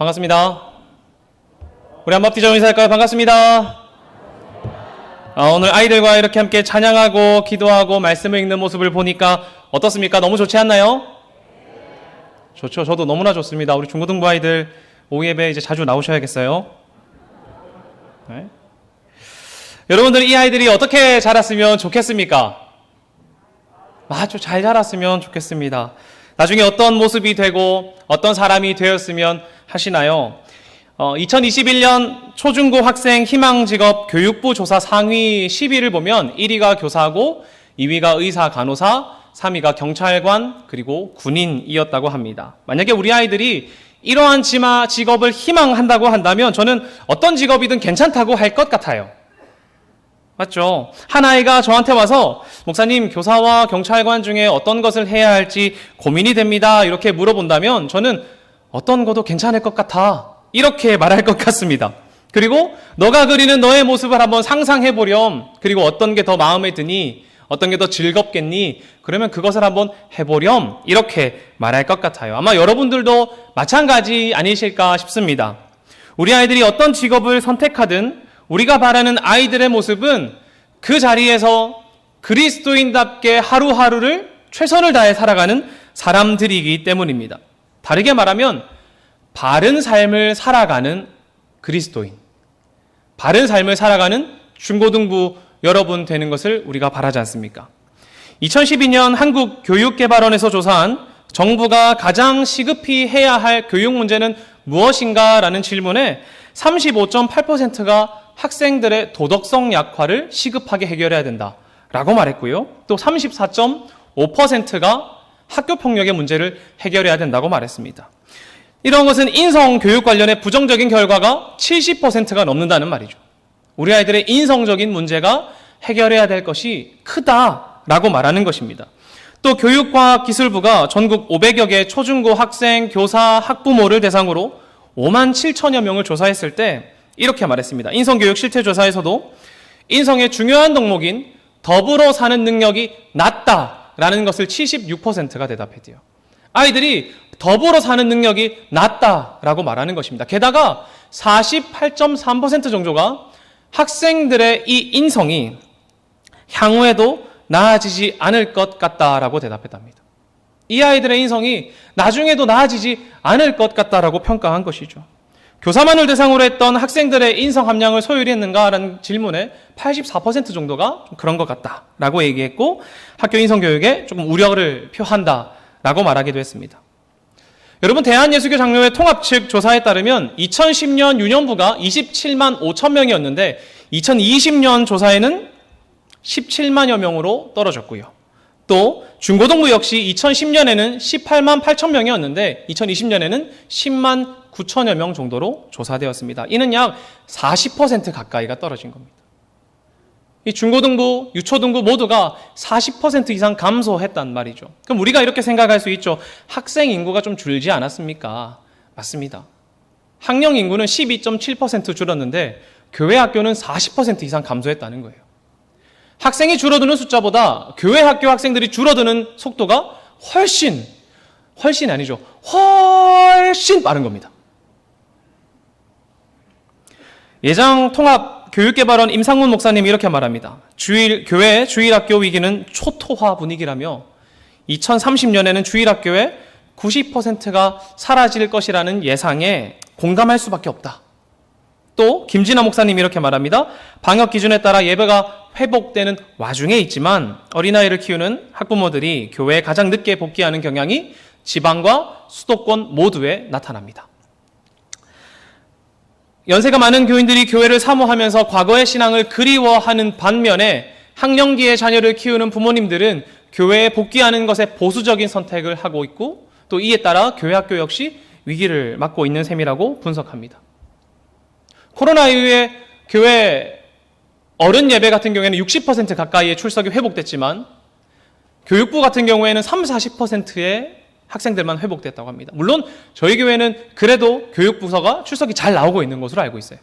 반갑습니다. 우리 한번 앞뒤 좀 인사할까요? 반갑습니다. 오늘 아이들과 이렇게 함께 찬양하고 기도하고 말씀을 읽는 모습을 보니까 어떻습니까? 너무 좋지 않나요? 좋죠. 저도 너무나 좋습니다. 우리 중고등부 아이들 오후 예배 이제 자주 나오셔야겠어요. 네. 여러분들 이 아이들이 어떻게 자랐으면 좋겠습니까? 아주 잘 자랐으면 좋겠습니다. 나중에 어떤 모습이 되고 어떤 사람이 되었으면 하시나요? 2021년 초중고 학생 희망직업 교육부 조사 상위 10위를 보면 1위가 교사고 2위가 의사, 간호사, 3위가 경찰관, 그리고 군인이었다고 합니다. 만약에 우리 아이들이 이러한 직업을 희망한다고 한다면 저는 어떤 직업이든 괜찮다고 할 것 같아요. 맞죠? 한 아이가 저한테 와서 목사님, 교사와 경찰관 중에 어떤 것을 해야 할지 고민이 됩니다. 이렇게 물어본다면 저는 어떤 것도 괜찮을 것 같아. 이렇게 말할 것 같습니다. 그리고 너가 그리는 너의 모습을 한번 상상해 보렴. 그리고 어떤 게 더 마음에 드니? 어떤 게 더 즐겁겠니? 그러면 그것을 한번 해보렴. 이렇게 말할 것 같아요. 아마 여러분들도 마찬가지 아니실까 싶습니다. 우리 아이들이 어떤 직업을 선택하든 우리가 바라는 아이들의 모습은 그 자리에서 그리스도인답게 하루하루를 최선을 다해 살아가는 사람들이기 때문입니다. 다르게 말하면 바른 삶을 살아가는 그리스도인, 바른 삶을 살아가는 중고등부 여러분 되는 것을 우리가 바라지 않습니까? 2012년 한국교육개발원에서 조사한 정부가 가장 시급히 해야 할 교육 문제는 무엇인가? 라는 질문에 35.8%가 학생들의 도덕성 약화를 시급하게 해결해야 된다라고 말했고요. 또 34.5%가 학교폭력의 문제를 해결해야 된다고 말했습니다. 이런 것은 인성교육 관련해 부정적인 결과가 70%가 넘는다는 말이죠. 우리 아이들의 인성적인 문제가 해결해야 될 것이 크다라고 말하는 것입니다. 또 교육과학기술부가 전국 500여 개 초중고 학생, 교사, 학부모를 대상으로 5만 7천여 명을 조사했을 때 이렇게 말했습니다. 인성교육 실태조사에서도 인성의 중요한 덕목인 더불어 사는 능력이 낮다라는 것을 76%가 대답했대요. 아이들이 더불어 사는 능력이 낮다라고 말하는 것입니다. 게다가 48.3% 정도가 학생들의 이 인성이 향후에도 나아지지 않을 것 같다라고 대답했답니다. 이 아이들의 인성이 나중에도 나아지지 않을 것 같다라고 평가한 것이죠. 교사만을 대상으로 했던 학생들의 인성 함량을 소홀히 했는가라는 질문에 84% 정도가 그런 것 같다라고 얘기했고 학교 인성교육에 조금 우려를 표한다라고 말하기도 했습니다. 여러분, 대한예수교 장로회 통합 측 조사에 따르면 2010년 유년부가 27만 5천 명이었는데 2020년 조사에는 17만여 명으로 떨어졌고요. 또 중고등부 역시 2010년에는 18만 8천 명이었는데 2020년에는 10만 9천여 명 정도로 조사되었습니다. 이는 약 40% 가까이가 떨어진 겁니다. 이 중고등부, 유초등부 모두가 40% 이상 감소했단 말이죠. 그럼 우리가 이렇게 생각할 수 있죠. 학생 인구가 좀 줄지 않았습니까? 맞습니다. 학령 인구는 12.7% 줄었는데 교회 학교는 40% 이상 감소했다는 거예요. 학생이 줄어드는 숫자보다 교회 학교 학생들이 줄어드는 속도가 훨씬 빠른 겁니다. 예장통합교육개발원 임상문 목사님이 이렇게 말합니다. 교회 주일학교 위기는 초토화 분위기라며 2030년에는 주일학교의 90%가 사라질 것이라는 예상에 공감할 수밖에 없다. 또 김진아 목사님이 이렇게 말합니다. 방역 기준에 따라 예배가 회복되는 와중에 있지만 어린아이를 키우는 학부모들이 교회에 가장 늦게 복귀하는 경향이 지방과 수도권 모두에 나타납니다. 연세가 많은 교인들이 교회를 사모하면서 과거의 신앙을 그리워하는 반면에 학령기의 자녀를 키우는 부모님들은 교회에 복귀하는 것에 보수적인 선택을 하고 있고 또 이에 따라 교회 학교 역시 위기를 맞고 있는 셈이라고 분석합니다. 코로나 이후에 교회 어른 예배 같은 경우에는 60% 가까이의 출석이 회복됐지만 교육부 같은 경우에는 30-40%의 학생들만 회복됐다고 합니다. 물론 저희 교회는 그래도 교육부서가 출석이 잘 나오고 있는 것으로 알고 있어요.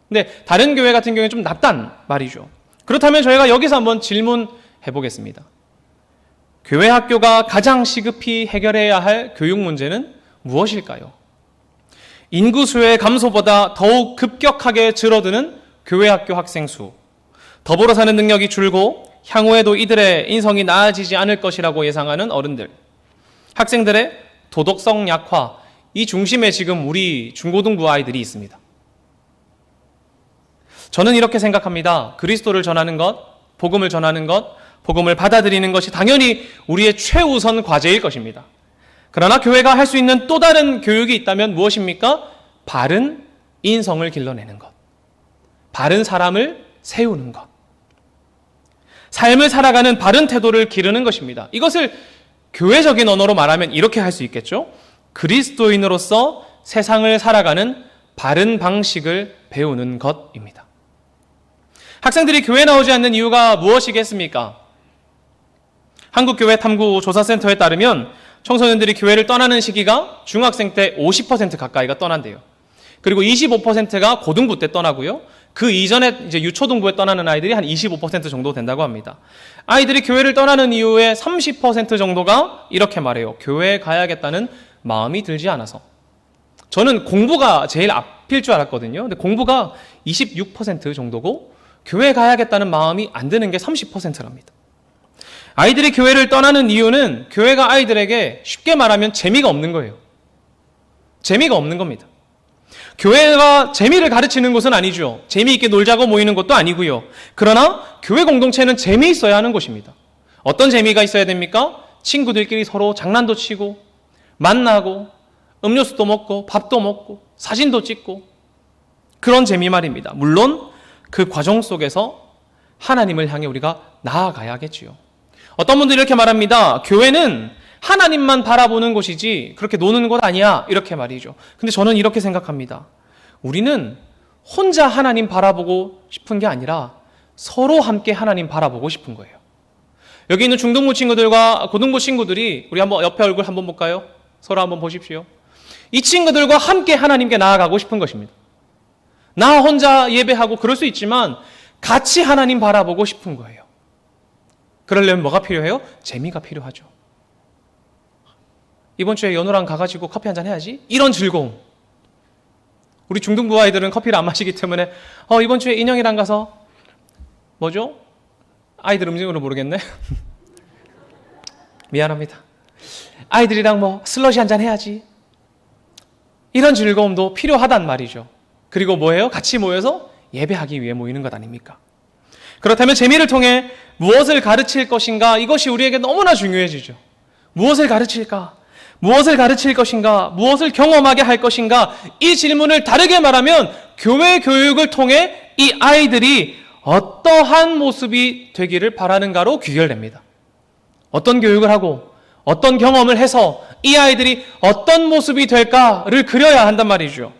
근데 다른 교회 같은 경우에는 좀 낮단 말이죠. 그렇다면 저희가 여기서 한번 질문해 보겠습니다. 교회 학교가 가장 시급히 해결해야 할 교육 문제는 무엇일까요? 인구수의 감소보다 더욱 급격하게 줄어드는 교회 학교 학생 수, 더불어 사는 능력이 줄고 향후에도 이들의 인성이 나아지지 않을 것이라고 예상하는 어른들, 학생들의 도덕성 약화, 이 중심에 지금 우리 중고등부 아이들이 있습니다. 저는 이렇게 생각합니다. 그리스도를 전하는 것, 복음을 전하는 것, 복음을 받아들이는 것이 당연히 우리의 최우선 과제일 것입니다. 그러나 교회가 할 수 있는 또 다른 교육이 있다면 무엇입니까? 바른 인성을 길러내는 것, 바른 사람을 세우는 것, 삶을 살아가는 바른 태도를 기르는 것입니다. 이것을 교회적인 언어로 말하면 이렇게 할 수 있겠죠? 그리스도인으로서 세상을 살아가는 바른 방식을 배우는 것입니다. 학생들이 교회에 나오지 않는 이유가 무엇이겠습니까? 한국교회탐구조사센터에 따르면 청소년들이 교회를 떠나는 시기가 중학생 때 50% 가까이가 떠난대요. 그리고 25%가 고등부 때 떠나고요. 그 이전에 이제 유초등부에 떠나는 아이들이 한 25% 정도 된다고 합니다. 아이들이 교회를 떠나는 이유의 30% 정도가 이렇게 말해요. 교회에 가야겠다는 마음이 들지 않아서. 저는 공부가 제일 앞일 줄 알았거든요. 근데 공부가 26% 정도고 교회에 가야겠다는 마음이 안 드는 게 30%랍니다. 아이들이 교회를 떠나는 이유는 교회가 아이들에게 쉽게 말하면 재미가 없는 거예요. 재미가 없는 겁니다. 교회가 재미를 가르치는 곳은 아니죠. 재미있게 놀자고 모이는 것도 아니고요. 그러나 교회 공동체는 재미있어야 하는 곳입니다. 어떤 재미가 있어야 됩니까? 친구들끼리 서로 장난도 치고 만나고 음료수도 먹고 밥도 먹고 사진도 찍고 그런 재미 말입니다. 물론 그 과정 속에서 하나님을 향해 우리가 나아가야겠지요. 어떤 분들이 이렇게 말합니다. 교회는 하나님만 바라보는 곳이지 그렇게 노는 곳 아니야. 이렇게 말이죠. 근데 저는 이렇게 생각합니다. 우리는 혼자 하나님 바라보고 싶은 게 아니라 서로 함께 하나님 바라보고 싶은 거예요. 여기 있는 중등부 친구들과 고등부 친구들이 우리 한번 옆에 얼굴 한번 볼까요? 서로 한번 보십시오. 이 친구들과 함께 하나님께 나아가고 싶은 것입니다. 나 혼자 예배하고 그럴 수 있지만 같이 하나님 바라보고 싶은 거예요. 그러려면 뭐가 필요해요? 재미가 필요하죠. 이번 주에 연우랑 가가지고 커피 한잔 해야지? 이런 즐거움. 우리 중등부 아이들은 커피를 안 마시기 때문에 이번 주에 인형이랑 가서 뭐죠? 아이들 음식으로 모르겠네. 미안합니다. 아이들이랑 뭐 슬러시 한잔 해야지. 이런 즐거움도 필요하단 말이죠. 그리고 뭐예요? 같이 모여서 예배하기 위해 모이는 것 아닙니까? 그렇다면 재미를 통해 무엇을 가르칠 것인가? 이것이 우리에게 너무나 중요해지죠. 무엇을 가르칠까? 무엇을 가르칠 것인가? 무엇을 경험하게 할 것인가? 이 질문을 다르게 말하면 교회 교육을 통해 이 아이들이 어떠한 모습이 되기를 바라는가로 귀결됩니다. 어떤 교육을 하고 어떤 경험을 해서 이 아이들이 어떤 모습이 될까를 그려야 한단 말이죠.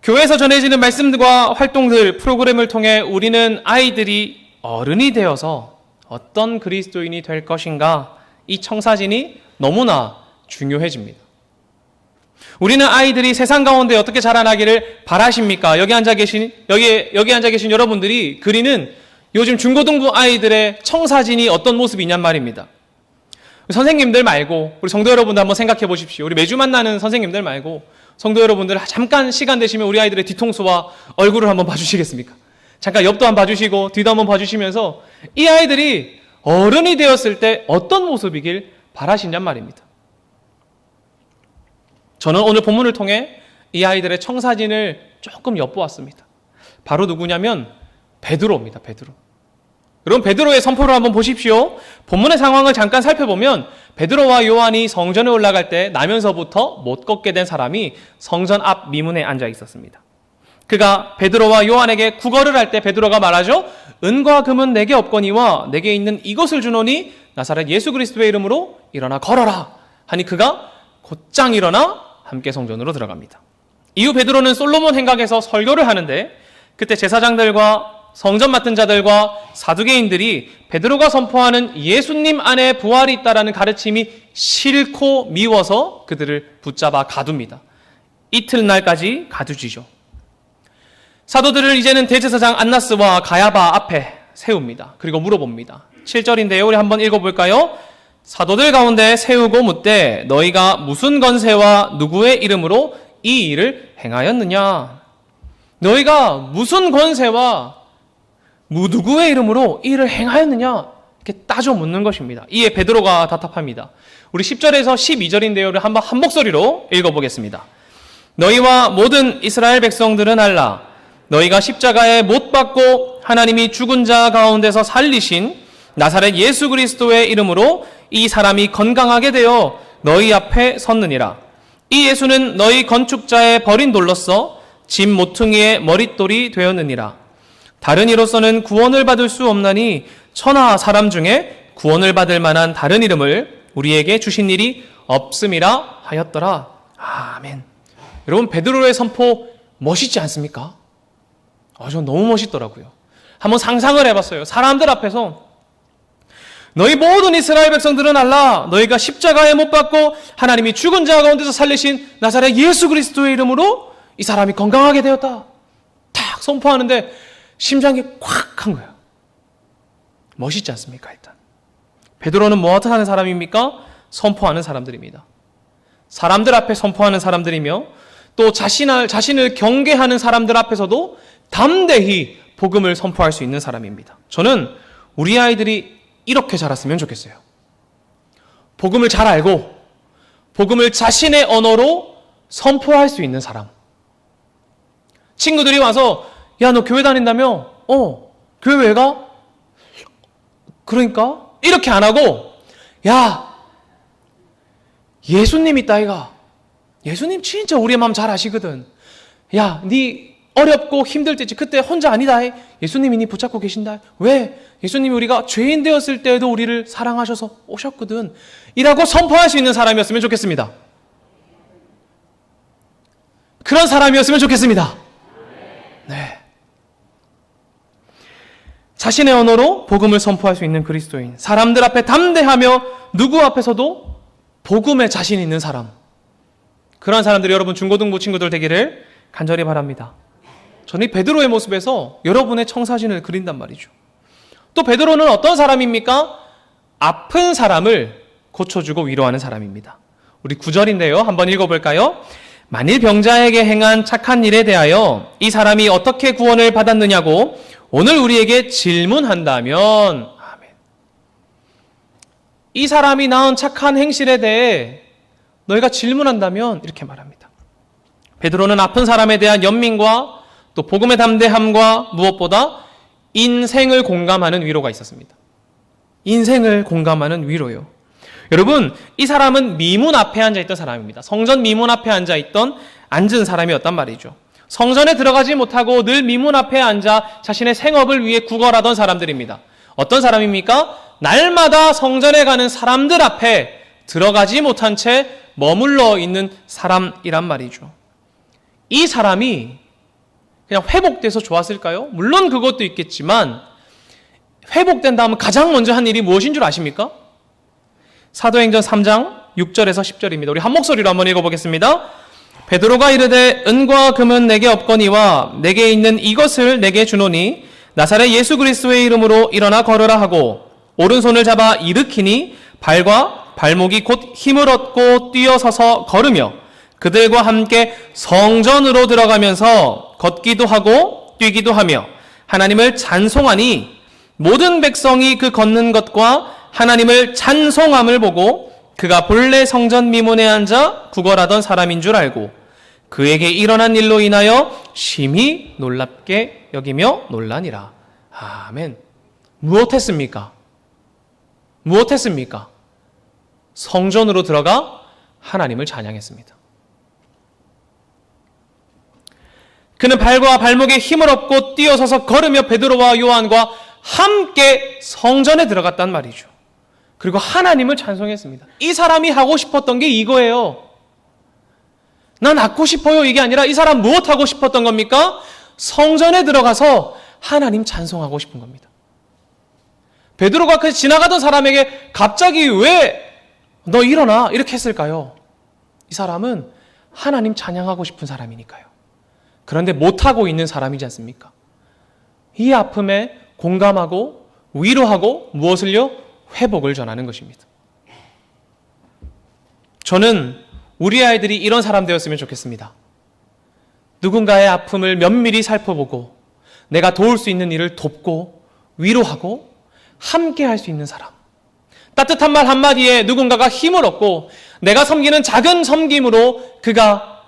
교회에서 전해지는 말씀과 활동들, 프로그램을 통해 우리는 아이들이 어른이 되어서 어떤 그리스도인이 될 것인가, 이 청사진이 너무나 중요해집니다. 우리는 아이들이 세상 가운데 어떻게 자라나기를 바라십니까? 여기 앉아 계신 여러분들이 그리는 요즘 중고등부 아이들의 청사진이 어떤 모습이냔 말입니다. 선생님들 말고 우리 성도 여러분들 한번 생각해 보십시오. 우리 매주 만나는 선생님들 말고 성도 여러분들 잠깐 시간 되시면 우리 아이들의 뒤통수와 얼굴을 한번 봐주시겠습니까? 잠깐 옆도 한번 봐주시고 뒤도 한번 봐주시면서 이 아이들이 어른이 되었을 때 어떤 모습이길 바라시냔 말입니다. 저는 오늘 본문을 통해 이 아이들의 청사진을 조금 엿보았습니다. 바로 누구냐면 베드로입니다. 베드로. 여러분 베드로의 선포를 한번 보십시오. 본문의 상황을 잠깐 살펴보면 베드로와 요한이 성전에 올라갈 때 나면서부터 못 걷게 된 사람이 성전 앞 미문에 앉아 있었습니다. 그가 베드로와 요한에게 구걸을 할 때 베드로가 말하죠. 은과 금은 내게 없거니와 내게 있는 이것을 주노니 나사렛 예수 그리스도의 이름으로 일어나 걸어라 하니 그가 곧장 일어나 함께 성전으로 들어갑니다. 이후 베드로는 솔로몬 행각에서 설교를 하는데 그때 제사장들과 성전 맡은 자들과 사두개인들이 베드로가 선포하는 예수님 안에 부활이 있다라는 가르침이 싫고 미워서 그들을 붙잡아 가둡니다. 이틀날까지 가두지죠. 사도들을 이제는 대제사장 안나스와 가야바 앞에 세웁니다. 그리고 물어봅니다. 7절인데요. 우리 한번 읽어볼까요? 사도들 가운데 세우고 묻되 너희가 무슨 건세와 누구의 이름으로 이 일을 행하였느냐? 너희가 무슨 건세와 누구의 이름으로 이 일을 행하였느냐? 이렇게 따져 묻는 것입니다. 이에 베드로가 답답합니다. 우리 10절에서 12절인데요. 한번 한 목소리로 읽어보겠습니다. 너희와 모든 이스라엘 백성들은 알라. 너희가 십자가에 못 박고 하나님이 죽은 자 가운데서 살리신 나사렛 예수 그리스도의 이름으로 이 사람이 건강하게 되어 너희 앞에 섰느니라. 이 예수는 너희 건축자의 버린 돌로서 집 모퉁이의 머릿돌이 되었느니라. 다른 이로서는 구원을 받을 수 없나니 천하 사람 중에 구원을 받을 만한 다른 이름을 우리에게 주신 일이 없음이라 하였더라. 아멘. 여러분, 베드로의 선포 멋있지 않습니까? 전 너무 멋있더라고요. 한번 상상을 해봤어요. 사람들 앞에서 너희 모든 이스라엘 백성들은 알라. 너희가 십자가에 못 박고 하나님이 죽은 자 가운데서 살리신 나사렛 예수 그리스도의 이름으로 이 사람이 건강하게 되었다. 탁 선포하는데 심장이 콱 한 거예요. 멋있지 않습니까? 일단 베드로는 뭐 하는 사람입니까? 선포하는 사람들입니다. 사람들 앞에 선포하는 사람들이며 또 자신을 경계하는 사람들 앞에서도 담대히 복음을 선포할 수 있는 사람입니다. 저는 우리 아이들이 이렇게 자랐으면 좋겠어요. 복음을 잘 알고 복음을 자신의 언어로 선포할 수 있는 사람. 친구들이 와서 야, 너 교회 다닌다며? 교회 왜 가? 그러니까 이렇게 안 하고 야, 예수님 있다 이가. 예수님 진짜 우리의 마음 잘 아시거든. 야, 네 어렵고 힘들 때지 그때 혼자 아니다. 예수님이 네 붙잡고 계신다. 왜? 예수님이 우리가 죄인 되었을 때에도 우리를 사랑하셔서 오셨거든. 이라고 선포할 수 있는 사람이었으면 좋겠습니다. 그런 사람이었으면 좋겠습니다. 네. 자신의 언어로 복음을 선포할 수 있는 그리스도인. 사람들 앞에 담대하며 누구 앞에서도 복음에 자신 있는 사람. 그런 사람들이 여러분 중고등부 친구들 되기를 간절히 바랍니다. 저는 이 베드로의 모습에서 여러분의 청사진을 그린단 말이죠. 또 베드로는 어떤 사람입니까? 아픈 사람을 고쳐주고 위로하는 사람입니다. 우리 9절인데요. 한번 읽어볼까요? 만일 병자에게 행한 착한 일에 대하여 이 사람이 어떻게 구원을 받았느냐고 오늘 우리에게 질문한다면, 아멘. 이 사람이 낳은 착한 행실에 대해 너희가 질문한다면 이렇게 말합니다. 베드로는 아픈 사람에 대한 연민과 또 복음의 담대함과 무엇보다 인생을 공감하는 위로가 있었습니다. 인생을 공감하는 위로요. 여러분, 이 사람은 미문 앞에 앉아있던 사람입니다. 성전 미문 앞에 앉은 사람이었단 말이죠. 성전에 들어가지 못하고 늘 미문 앞에 앉아 자신의 생업을 위해 구걸하던 사람들입니다. 어떤 사람입니까? 날마다 성전에 가는 사람들 앞에 들어가지 못한 채 머물러 있는 사람이란 말이죠. 이 사람이 그냥 회복돼서 좋았을까요? 물론 그것도 있겠지만 회복된 다음에 가장 먼저 한 일이 무엇인 줄 아십니까? 사도행전 3장 6절에서 10절입니다. 우리 한 목소리로 한번 읽어보겠습니다. 베드로가 이르되 은과 금은 내게 없거니와 내게 있는 이것을 내게 주노니 나사렛 예수 그리스도의 이름으로 일어나 걸으라 하고 오른손을 잡아 일으키니 발과 발목이 곧 힘을 얻고 뛰어서서 걸으며 그들과 함께 성전으로 들어가면서 걷기도 하고 뛰기도 하며 하나님을 찬송하니 모든 백성이 그 걷는 것과 하나님을 찬송함을 보고 그가 본래 성전 미문에 앉아 구걸하던 사람인 줄 알고 그에게 일어난 일로 인하여 심히 놀랍게 여기며 놀라니라. 아멘. 무엇했습니까? 무엇했습니까? 성전으로 들어가 하나님을 찬양했습니다. 그는 발과 발목에 힘을 얻고 뛰어서서 걸으며 베드로와 요한과 함께 성전에 들어갔단 말이죠. 그리고 하나님을 찬송했습니다. 이 사람이 하고 싶었던 게 이거예요. 난 낫고 싶어요 이게 아니라 이 사람 무엇 하고 싶었던 겁니까? 성전에 들어가서 하나님 찬송하고 싶은 겁니다. 베드로가 그 지나가던 사람에게 갑자기 왜 너 일어나 이렇게 했을까요? 이 사람은 하나님 찬양하고 싶은 사람이니까요. 그런데 못하고 있는 사람이지 않습니까? 이 아픔에 공감하고 위로하고 무엇을요? 회복을 전하는 것입니다. 저는 우리 아이들이 이런 사람 되었으면 좋겠습니다. 누군가의 아픔을 면밀히 살펴보고 내가 도울 수 있는 일을 돕고 위로하고 함께 할 수 있는 사람. 따뜻한 말 한마디에 누군가가 힘을 얻고 내가 섬기는 작은 섬김으로 그가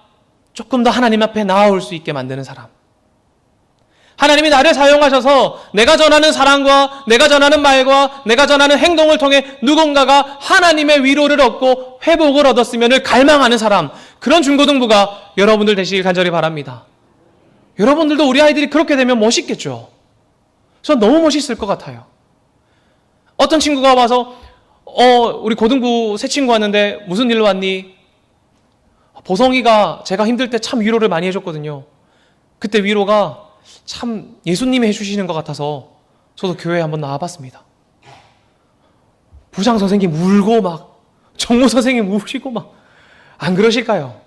조금 더 하나님 앞에 나아올 수 있게 만드는 사람. 하나님이 나를 사용하셔서 내가 전하는 사랑과 내가 전하는 말과 내가 전하는 행동을 통해 누군가가 하나님의 위로를 얻고 회복을 얻었으면을 갈망하는 사람. 그런 중고등부가 여러분들 되시길 간절히 바랍니다. 여러분들도 우리 아이들이 그렇게 되면 멋있겠죠. 전 너무 멋있을 것 같아요. 어떤 친구가 와서 우리 고등부 새 친구 왔는데 무슨 일로 왔니? 보성이가 제가 힘들 때 참 위로를 많이 해줬거든요. 그때 위로가 참 예수님이 해주시는 것 같아서 저도 교회에 한번 나와봤습니다. 부장 선생님 울고 막 정모 선생님 우시고 막 안 그러실까요?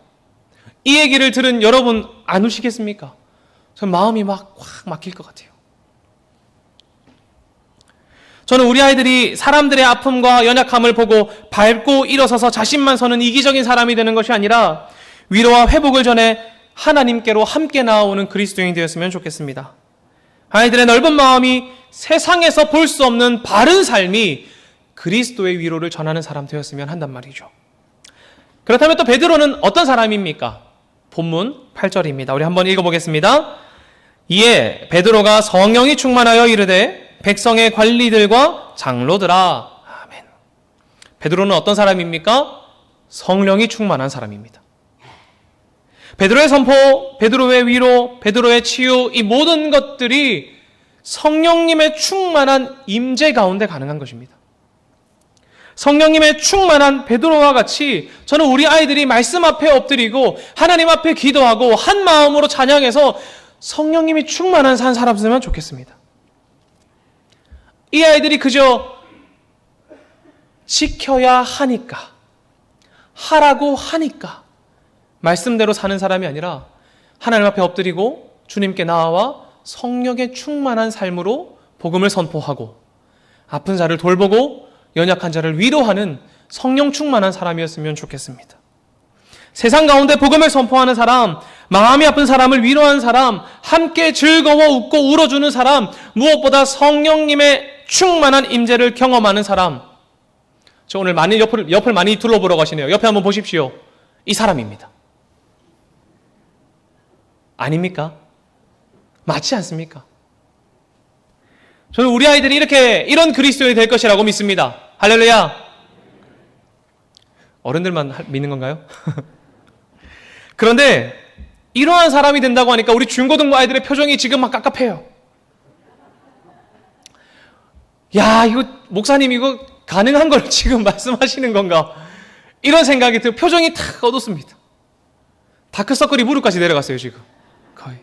이 얘기를 들은 여러분 안 우시겠습니까? 전 마음이 막 확 막힐 것 같아요. 저는 우리 아이들이 사람들의 아픔과 연약함을 보고 밟고 일어서서 자신만 서는 이기적인 사람이 되는 것이 아니라 위로와 회복을 전해 하나님께로 함께 나아오는 그리스도인이 되었으면 좋겠습니다. 아이들의 넓은 마음이 세상에서 볼 수 없는 바른 삶이 그리스도의 위로를 전하는 사람 되었으면 한단 말이죠. 그렇다면 또 베드로는 어떤 사람입니까? 본문 8절입니다. 우리 한번 읽어보겠습니다. 이에 베드로가 성령이 충만하여 이르되 백성의 관리들과 장로들아. 아멘. 베드로는 어떤 사람입니까? 성령이 충만한 사람입니다. 베드로의 선포, 베드로의 위로, 베드로의 치유, 이 모든 것들이 성령님의 충만한 임재 가운데 가능한 것입니다. 성령님의 충만한 베드로와 같이 저는 우리 아이들이 말씀 앞에 엎드리고 하나님 앞에 기도하고 한 마음으로 찬양해서 성령님이 충만한 산 살았으면 좋겠습니다. 이 아이들이 그저 지켜야 하니까, 하라고 하니까 말씀대로 사는 사람이 아니라 하나님 앞에 엎드리고 주님께 나아와 성령의 충만한 삶으로 복음을 선포하고 아픈 자를 돌보고 연약한 자를 위로하는 성령 충만한 사람이었으면 좋겠습니다. 세상 가운데 복음을 선포하는 사람, 마음이 아픈 사람을 위로하는 사람, 함께 즐거워 웃고 울어주는 사람, 무엇보다 성령님의 충만한 임재를 경험하는 사람. 저 오늘 많이 옆을 많이 둘러보러 가시네요. 옆에 한번 보십시오. 이 사람입니다. 아닙니까? 맞지 않습니까? 저는 우리 아이들이 이런 그리스도인이 될 것이라고 믿습니다. 할렐루야. 어른들만 믿는 건가요? 그런데 이러한 사람이 된다고 하니까 우리 중고등부 아이들의 표정이 지금 막 깝깝해요. 야, 이거 목사님 이거 가능한 걸 지금 말씀하시는 건가? 이런 생각이 들고 표정이 탁 어둡습니다. 다크서클이 무릎까지 내려갔어요, 지금. 거의.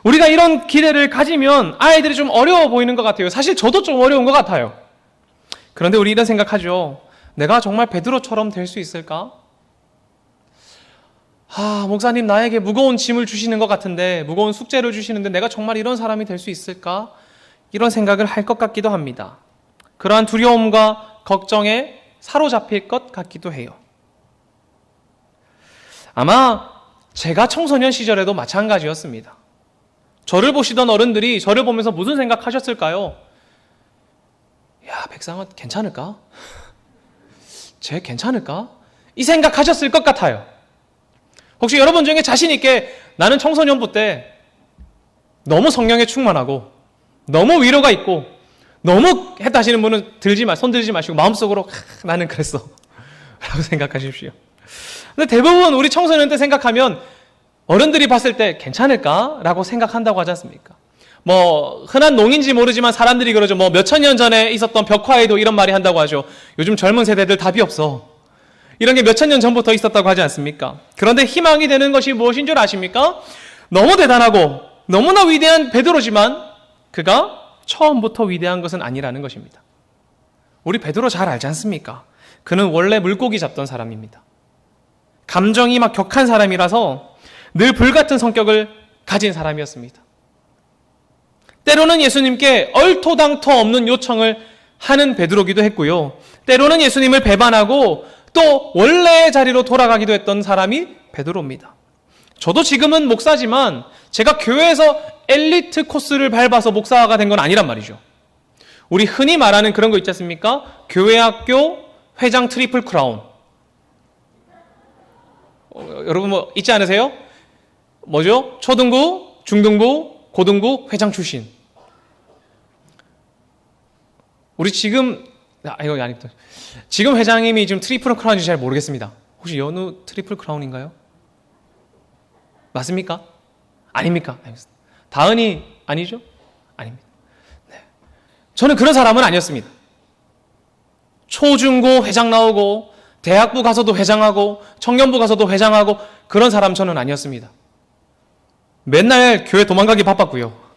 우리가 이런 기대를 가지면 아이들이 좀 어려워 보이는 것 같아요. 사실 저도 좀 어려운 것 같아요. 그런데 우리 이런 생각하죠. 내가 정말 베드로처럼 될 수 있을까? 목사님 나에게 무거운 짐을 주시는 것 같은데, 무거운 숙제를 주시는데 내가 정말 이런 사람이 될 수 있을까? 이런 생각을 할 것 같기도 합니다. 그러한 두려움과 걱정에 사로잡힐 것 같기도 해요. 아마 제가 청소년 시절에도 마찬가지였습니다. 저를 보시던 어른들이 저를 보면서 무슨 생각하셨을까요? 야, 백상은 괜찮을까? 쟤 괜찮을까? 이 생각하셨을 것 같아요. 혹시 여러분 중에 자신 있게 나는 청소년부 때 너무 성령에 충만하고 너무 위로가 있고 너무 했다 하시는 분은 손 들지 마시고 마음속으로 나는 그랬어 라고 생각하십시오. 근데 대부분 우리 청소년 때 생각하면 어른들이 봤을 때 괜찮을까? 라고 생각한다고 하지 않습니까? 흔한 농인지 모르지만 사람들이 그러죠. 몇천 년 전에 있었던 벽화에도 이런 말이 한다고 하죠. 요즘 젊은 세대들 답이 없어. 이런 게 몇천 년 전부터 있었다고 하지 않습니까? 그런데 희망이 되는 것이 무엇인 줄 아십니까? 너무 대단하고 너무나 위대한 베드로지만 그가 처음부터 위대한 것은 아니라는 것입니다. 우리 베드로 잘 알지 않습니까? 그는 원래 물고기 잡던 사람입니다. 감정이 막 격한 사람이라서 늘 불같은 성격을 가진 사람이었습니다. 때로는 예수님께 얼토당토 없는 요청을 하는 베드로기도 했고요. 때로는 예수님을 배반하고 또 원래의 자리로 돌아가기도 했던 사람이 베드로입니다. 저도 지금은 목사지만 제가 교회에서 엘리트 코스를 밟아서 목사가 된 건 아니란 말이죠. 우리 흔히 말하는 그런 거 있지 않습니까? 교회학교 회장 트리플 크라운. 여러분 뭐 있지 않으세요? 뭐죠? 초등부, 중등부, 고등부 회장 출신. 우리 지금 이거 아닙니다. 지금 회장님이 지금 트리플 크라운인지 잘 모르겠습니다. 혹시 연우 트리플 크라운인가요? 맞습니까? 아닙니까? 다은이 아니죠? 아닙니다. 네. 저는 그런 사람은 아니었습니다. 초중고 회장 나오고 대학부 가서도 회장하고 청년부 가서도 회장하고 그런 사람 저는 아니었습니다. 맨날 교회 도망가기 바빴고요.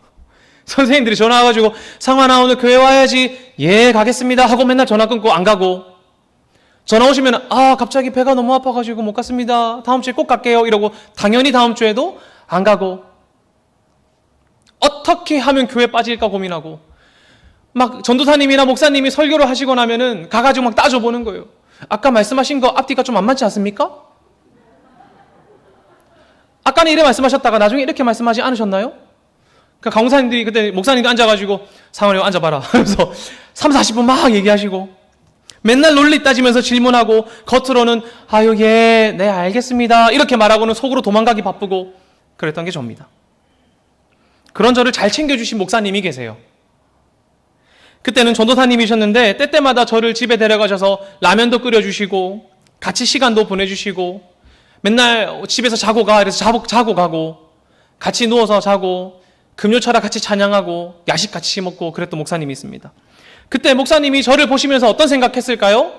선생님들이 전화 와가지고 상환아 오늘 교회 와야지. 예 가겠습니다 하고 맨날 전화 끊고 안 가고, 전화 오시면 갑자기 배가 너무 아파가지고 못 갔습니다. 다음 주에 꼭 갈게요 이러고 당연히 다음 주에도 안 가고, 어떻게 하면 교회 빠질까 고민하고, 막 전도사님이나 목사님이 설교를 하시고 나면은 가가지고 막 따져보는 거예요. 아까 말씀하신 거 앞뒤가 좀 안 맞지 않습니까? 아까는 이래 말씀하셨다가 나중에 이렇게 말씀하지 않으셨나요? 그 강사님들이 그때 목사님도 앉아가지고 상원이 앉아봐라 하면서 3, 40분 막 얘기하시고 맨날 논리 따지면서 질문하고 겉으로는 네 알겠습니다 이렇게 말하고는 속으로 도망가기 바쁘고 그랬던 게 저입니다. 그런 저를 잘 챙겨주신 목사님이 계세요. 그때는 전도사님이셨는데 때때마다 저를 집에 데려가셔서 라면도 끓여주시고 같이 시간도 보내주시고 맨날 집에서 자고 가 이래서 자고 가고 같이 누워서 자고 금요철야 같이 찬양하고 야식 같이 먹고 그랬던 목사님이 있습니다. 그때 목사님이 저를 보시면서 어떤 생각했을까요?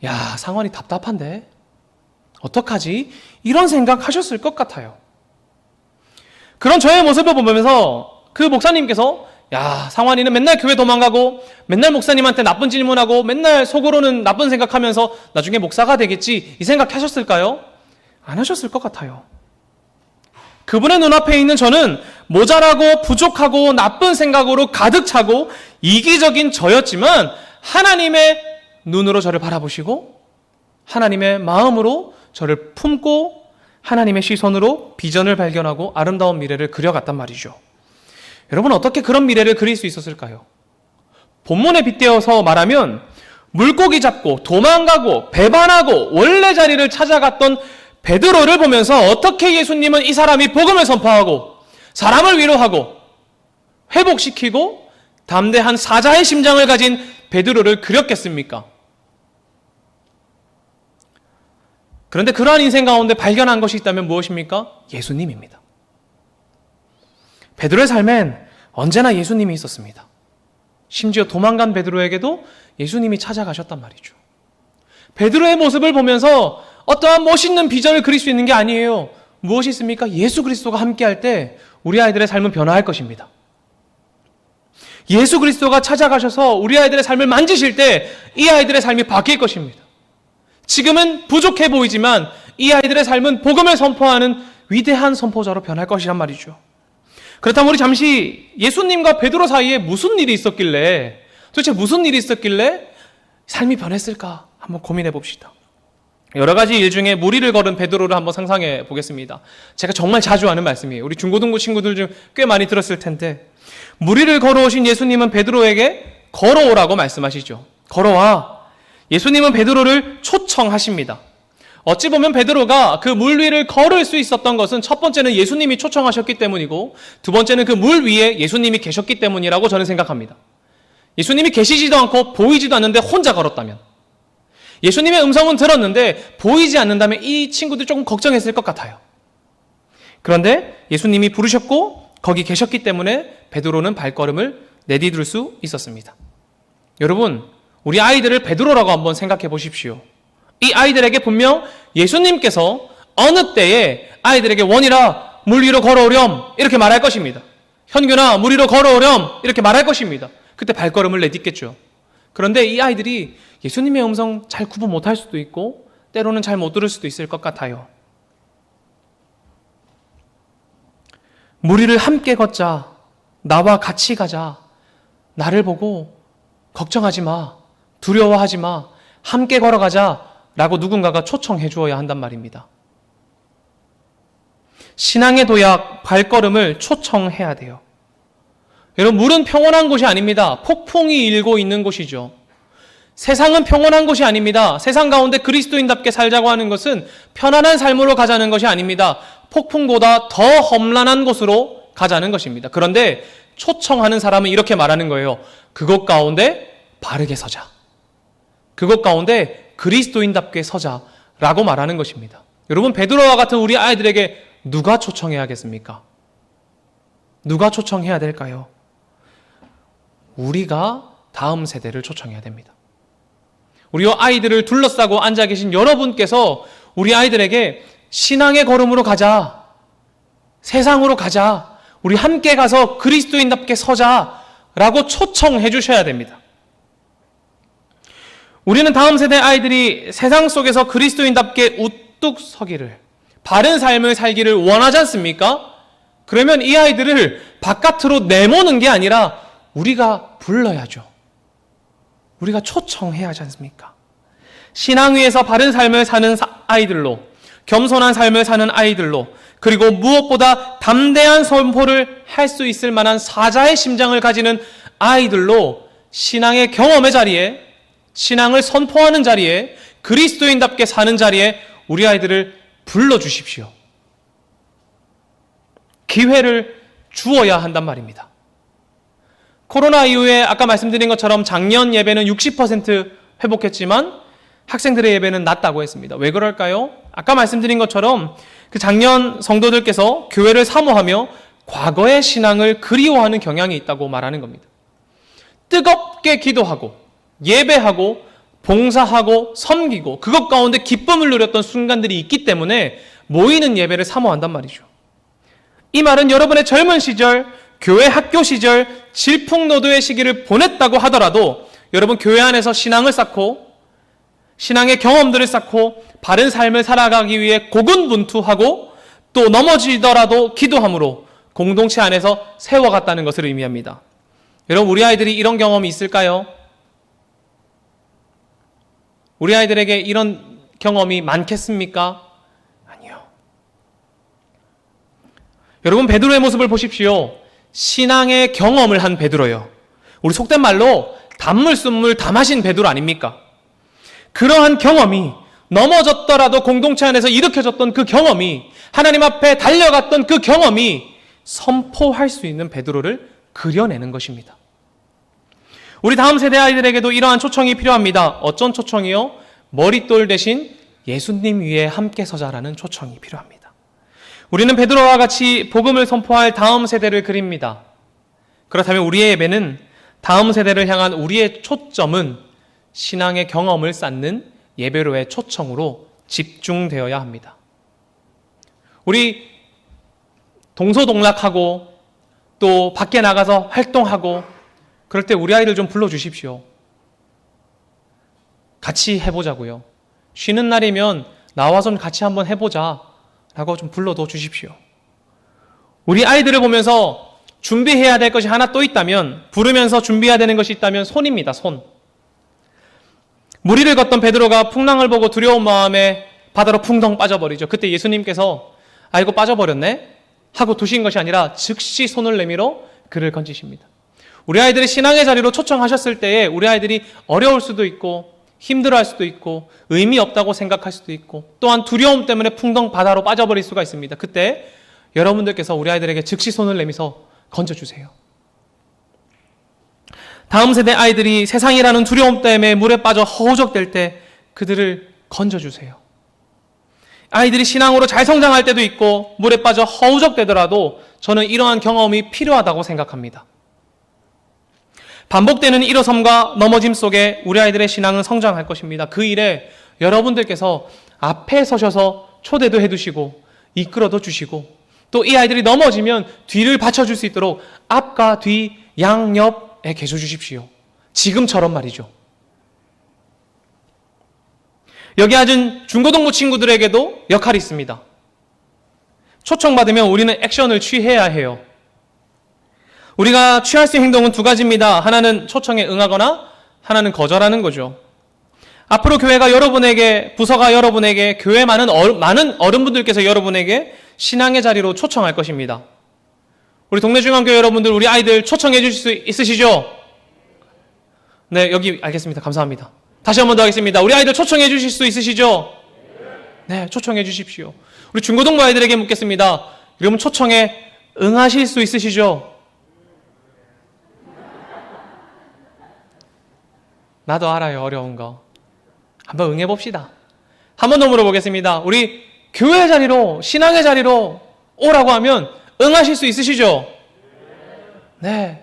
야, 상원이 답답한데 어떡하지? 이런 생각 하셨을 것 같아요. 그런 저의 모습을 보면서 그 목사님께서 야, 상환이는 맨날 교회 도망가고 맨날 목사님한테 나쁜 질문하고 맨날 속으로는 나쁜 생각하면서 나중에 목사가 되겠지 이 생각하셨을까요? 안 하셨을 것 같아요. 그분의 눈앞에 있는 저는 모자라고 부족하고 나쁜 생각으로 가득 차고 이기적인 저였지만 하나님의 눈으로 저를 바라보시고 하나님의 마음으로 저를 품고 하나님의 시선으로 비전을 발견하고 아름다운 미래를 그려갔단 말이죠. 여러분 어떻게 그런 미래를 그릴 수 있었을까요? 본문에 빗대어서 말하면 물고기 잡고 도망가고 배반하고 원래 자리를 찾아갔던 베드로를 보면서 어떻게 예수님은 이 사람이 복음을 선포하고 사람을 위로하고 회복시키고 담대한 사자의 심장을 가진 베드로를 그렸겠습니까? 그런데 그러한 인생 가운데 발견한 것이 있다면 무엇입니까? 예수님입니다. 베드로의 삶엔 언제나 예수님이 있었습니다. 심지어 도망간 베드로에게도 예수님이 찾아가셨단 말이죠. 베드로의 모습을 보면서 어떠한 멋있는 비전을 그릴 수 있는 게 아니에요. 무엇이 있습니까? 예수 그리스도가 함께할 때 우리 아이들의 삶은 변화할 것입니다. 예수 그리스도가 찾아가셔서 우리 아이들의 삶을 만지실 때 이 아이들의 삶이 바뀔 것입니다. 지금은 부족해 보이지만 이 아이들의 삶은 복음을 선포하는 위대한 선포자로 변할 것이란 말이죠. 그렇다면 우리 잠시 예수님과 베드로 사이에 무슨 일이 있었길래, 도대체 무슨 일이 있었길래 삶이 변했을까 한번 고민해 봅시다. 여러 가지 일 중에 무리를 걸은 베드로를 한번 상상해 보겠습니다. 제가 정말 자주 하는 말씀이에요. 우리 중고등부 친구들 중 꽤 많이 들었을 텐데, 무리를 걸어오신 예수님은 베드로에게 걸어오라고 말씀하시죠. 걸어와. 예수님은 베드로를 초청하십니다. 어찌 보면 베드로가 그 물 위를 걸을 수 있었던 것은 첫 번째는 예수님이 초청하셨기 때문이고 두 번째는 그 물 위에 예수님이 계셨기 때문이라고 저는 생각합니다. 예수님이 계시지도 않고 보이지도 않는데 혼자 걸었다면, 예수님의 음성은 들었는데 보이지 않는다면 이 친구들 조금 걱정했을 것 같아요. 그런데 예수님이 부르셨고 거기 계셨기 때문에 베드로는 발걸음을 내디딜 수 있었습니다. 여러분, 우리 아이들을 베드로라고 한번 생각해 보십시오. 이 아이들에게 분명 예수님께서 어느 때에 아이들에게 원이라 물 위로 걸어오렴 이렇게 말할 것입니다. 현균아 물 위로 걸어오렴 이렇게 말할 것입니다. 그때 발걸음을 내딛겠죠. 그런데 이 아이들이 예수님의 음성 잘 구분 못할 수도 있고 때로는 잘 못 들을 수도 있을 것 같아요. 물 위를 함께 걷자, 나와 같이 가자, 나를 보고 걱정하지 마, 두려워하지 마. 함께 걸어가자. 라고 누군가가 초청해 주어야 한단 말입니다. 신앙의 도약, 발걸음을 초청해야 돼요. 여러분, 물은 평온한 곳이 아닙니다. 폭풍이 일고 있는 곳이죠. 세상은 평온한 곳이 아닙니다. 세상 가운데 그리스도인답게 살자고 하는 것은 편안한 삶으로 가자는 것이 아닙니다. 폭풍보다 더 험난한 곳으로 가자는 것입니다. 그런데 초청하는 사람은 이렇게 말하는 거예요. 그것 가운데 바르게 서자. 그것 가운데 그리스도인답게 서자라고 말하는 것입니다. 여러분, 베드로와 같은 우리 아이들에게 누가 초청해야겠습니까? 누가 초청해야 될까요? 우리가 다음 세대를 초청해야 됩니다. 우리 아이들을 둘러싸고 앉아 계신 여러분께서 우리 아이들에게 신앙의 걸음으로 가자. 세상으로 가자. 우리 함께 가서 그리스도인답게 서자라고 초청해 주셔야 됩니다. 우리는 다음 세대 아이들이 세상 속에서 그리스도인답게 우뚝 서기를, 바른 삶을 살기를 원하지 않습니까? 그러면 이 아이들을 바깥으로 내모는 게 아니라 우리가 불러야죠. 우리가 초청해야 하지 않습니까? 신앙 위에서 바른 삶을 사는 아이들로, 겸손한 삶을 사는 아이들로, 그리고 무엇보다 담대한 선포를 할 수 있을 만한 사자의 심장을 가지는 아이들로 신앙의 경험의 자리에, 신앙을 선포하는 자리에, 그리스도인답게 사는 자리에 우리 아이들을 불러주십시오. 기회를 주어야 한단 말입니다. 코로나 이후에 아까 말씀드린 것처럼 작년 예배는 60% 회복했지만 학생들의 예배는 낮다고 했습니다. 왜 그럴까요? 아까 말씀드린 것처럼 그 작년 성도들께서 교회를 사모하며 과거의 신앙을 그리워하는 경향이 있다고 말하는 겁니다. 뜨겁게 기도하고 예배하고 봉사하고 섬기고 그것 가운데 기쁨을 누렸던 순간들이 있기 때문에 모이는 예배를 사모한단 말이죠. 이 말은 여러분의 젊은 시절, 교회 학교 시절, 질풍노도의 시기를 보냈다고 하더라도 여러분 교회 안에서 신앙을 쌓고 신앙의 경험들을 쌓고 바른 삶을 살아가기 위해 고군분투하고 또 넘어지더라도 기도함으로 공동체 안에서 세워갔다는 것을 의미합니다. 여러분, 우리 아이들이 이런 경험이 있을까요? 우리 아이들에게 이런 경험이 많겠습니까? 아니요. 여러분, 베드로의 모습을 보십시오. 신앙의 경험을 한 베드로요. 우리 속된 말로 단물 쓴물 다 마신 베드로 아닙니까? 그러한 경험이, 넘어졌더라도 공동체 안에서 일으켜졌던 그 경험이, 하나님 앞에 달려갔던 그 경험이 선포할 수 있는 베드로를 그려내는 것입니다. 우리 다음 세대 아이들에게도 이러한 초청이 필요합니다. 어쩐 초청이요? 머릿돌 대신 예수님 위에 함께 서자라는 초청이 필요합니다. 우리는 베드로와 같이 복음을 선포할 다음 세대를 그립니다. 그렇다면 우리의 예배는, 다음 세대를 향한 우리의 초점은 신앙의 경험을 쌓는 예배로의 초청으로 집중되어야 합니다. 우리 동서동락하고 또 밖에 나가서 활동하고 그럴 때 우리 아이들 좀 불러주십시오. 같이 해보자고요. 쉬는 날이면 나와서 같이 한번 해보자 라고 좀 불러도 주십시오. 우리 아이들을 보면서 준비해야 될 것이 하나 또 있다면, 부르면서 준비해야 되는 것이 있다면 손입니다. 손. 무리를 걷던 베드로가 풍랑을 보고 두려운 마음에 바다로 풍덩 빠져버리죠. 그때 예수님께서 아이고 빠져버렸네 하고 두신 것이 아니라 즉시 손을 내밀어 그를 건지십니다. 우리 아이들이 신앙의 자리로 초청하셨을 때에 우리 아이들이 어려울 수도 있고 힘들어할 수도 있고 의미 없다고 생각할 수도 있고 또한 두려움 때문에 풍덩 바다로 빠져버릴 수가 있습니다. 그때 여러분들께서 우리 아이들에게 즉시 손을 내밀어 건져주세요. 다음 세대 아이들이 세상이라는 두려움 때문에 물에 빠져 허우적댈 때 그들을 건져주세요. 아이들이 신앙으로 잘 성장할 때도 있고 물에 빠져 허우적대더라도 저는 이러한 경험이 필요하다고 생각합니다. 반복되는 일어섬과 넘어짐 속에 우리 아이들의 신앙은 성장할 것입니다. 그 일에 여러분들께서 앞에 서셔서 초대도 해두시고 이끌어도 주시고 또 이 아이들이 넘어지면 뒤를 받쳐줄 수 있도록 앞과 뒤, 양옆에 계셔 주십시오. 지금처럼 말이죠. 여기 앉은 중고등부 친구들에게도 역할이 있습니다. 초청받으면 우리는 액션을 취해야 해요. 우리가 취할 수 있는 행동은 두 가지입니다. 하나는 초청에 응하거나 하나는 거절하는 거죠. 앞으로 교회가 여러분에게, 부서가 여러분에게, 교회 많은 어른분들께서 여러분에게 신앙의 자리로 초청할 것입니다. 우리 동네 중앙교회 여러분들, 우리 아이들 초청해 주실 수 있으시죠? 네, 여기 알겠습니다. 감사합니다. 다시 한 번 더 하겠습니다. 우리 아이들 초청해 주실 수 있으시죠? 네, 초청해 주십시오. 우리 중고등부 아이들에게 묻겠습니다. 여러분 초청에 응하실 수 있으시죠? 나도 알아요, 어려운 거. 한번 응해봅시다. 한 번 더 물어보겠습니다. 우리 교회 자리로, 신앙의 자리로 오라고 하면 응하실 수 있으시죠? 네.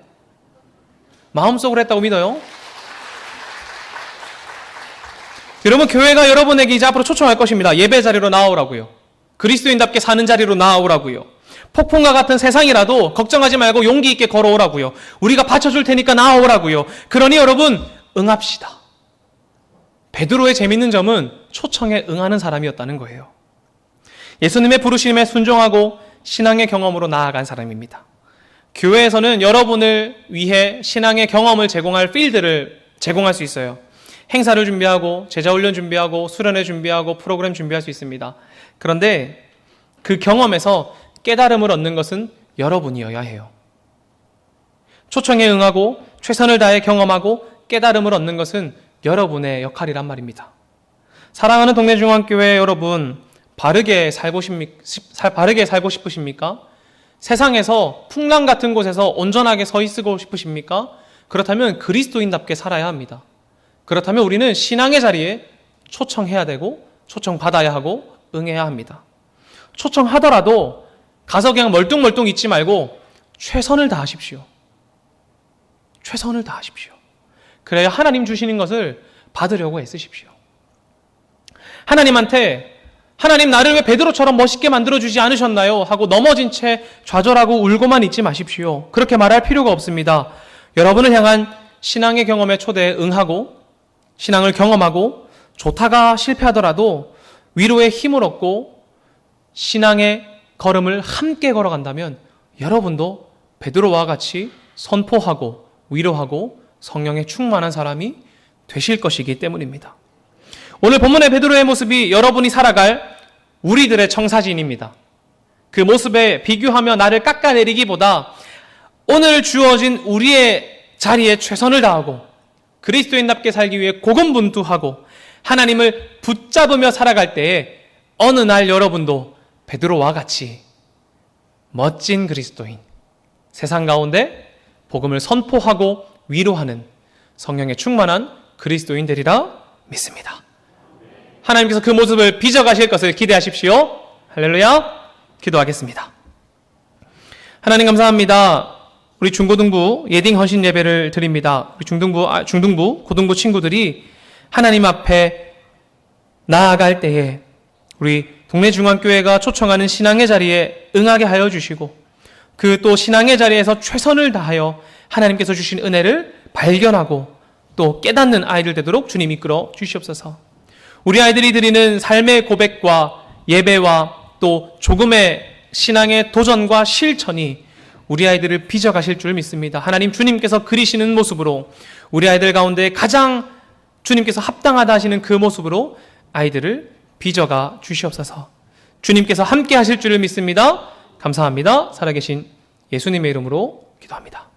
마음속으로 했다고 믿어요. 여러분, 교회가 여러분에게 이제 앞으로 초청할 것입니다. 예배 자리로 나오라고요. 그리스도인답게 사는 자리로 나오라고요. 폭풍과 같은 세상이라도 걱정하지 말고 용기 있게 걸어오라고요. 우리가 받쳐줄 테니까 나오라고요. 그러니 여러분, 응합시다. 베드로의 재밌는 점은 초청에 응하는 사람이었다는 거예요. 예수님의 부르심에 순종하고 신앙의 경험으로 나아간 사람입니다. 교회에서는 여러분을 위해 신앙의 경험을 제공할 필드를 제공할 수 있어요. 행사를 준비하고 제자훈련 준비하고 수련회 준비하고 프로그램 준비할 수 있습니다. 그런데 그 경험에서 깨달음을 얻는 것은 여러분이어야 해요. 초청에 응하고 최선을 다해 경험하고 깨달음을 얻는 것은 여러분의 역할이란 말입니다. 사랑하는 동네중앙교회 여러분, 바르게 살고 싶으십니까? 세상에서 풍랑 같은 곳에서 온전하게 서 있고 싶으십니까? 그렇다면 그리스도인답게 살아야 합니다. 그렇다면 우리는 신앙의 자리에 초청해야 되고 초청받아야 하고 응해야 합니다. 초청하더라도 가서 그냥 멀뚱멀뚱 있지 말고 최선을 다하십시오. 최선을 다하십시오. 그래야 하나님 주시는 것을 받으려고 애쓰십시오. 하나님한테 하나님 나를 왜 베드로처럼 멋있게 만들어주지 않으셨나요? 하고 넘어진 채 좌절하고 울고만 있지 마십시오. 그렇게 말할 필요가 없습니다. 여러분을 향한 신앙의 경험의 초대에 응하고 신앙을 경험하고 좋다가 실패하더라도 위로의 힘을 얻고 신앙의 걸음을 함께 걸어간다면 여러분도 베드로와 같이 선포하고 위로하고 성령에 충만한 사람이 되실 것이기 때문입니다. 오늘 본문의 베드로의 모습이 여러분이 살아갈 우리들의 청사진입니다. 그 모습에 비교하며 나를 깎아내리기보다 오늘 주어진 우리의 자리에 최선을 다하고 그리스도인답게 살기 위해 고군분투하고 하나님을 붙잡으며 살아갈 때에 어느 날 여러분도 베드로와 같이 멋진 그리스도인, 세상 가운데 복음을 선포하고 위로하는 성령에 충만한 그리스도인 되리라 믿습니다. 하나님께서 그 모습을 빚어가실 것을 기대하십시오. 할렐루야. 기도하겠습니다. 하나님 감사합니다. 우리 중고등부 예딩 헌신 예배를 드립니다. 우리 중등부, 고등부 친구들이 하나님 앞에 나아갈 때에 우리 동네 중앙교회가 초청하는 신앙의 자리에 응하게 하여 주시고 그 또 신앙의 자리에서 최선을 다하여 하나님께서 주신 은혜를 발견하고 또 깨닫는 아이들 되도록 주님 이끌어 주시옵소서. 우리 아이들이 드리는 삶의 고백과 예배와 또 조금의 신앙의 도전과 실천이 우리 아이들을 빚어가실 줄 믿습니다. 하나님 주님께서 그리시는 모습으로 우리 아이들 가운데 가장 주님께서 합당하다 하시는 그 모습으로 아이들을 빚어가 주시옵소서. 주님께서 함께 하실 줄을 믿습니다. 감사합니다. 살아계신 예수님의 이름으로 기도합니다.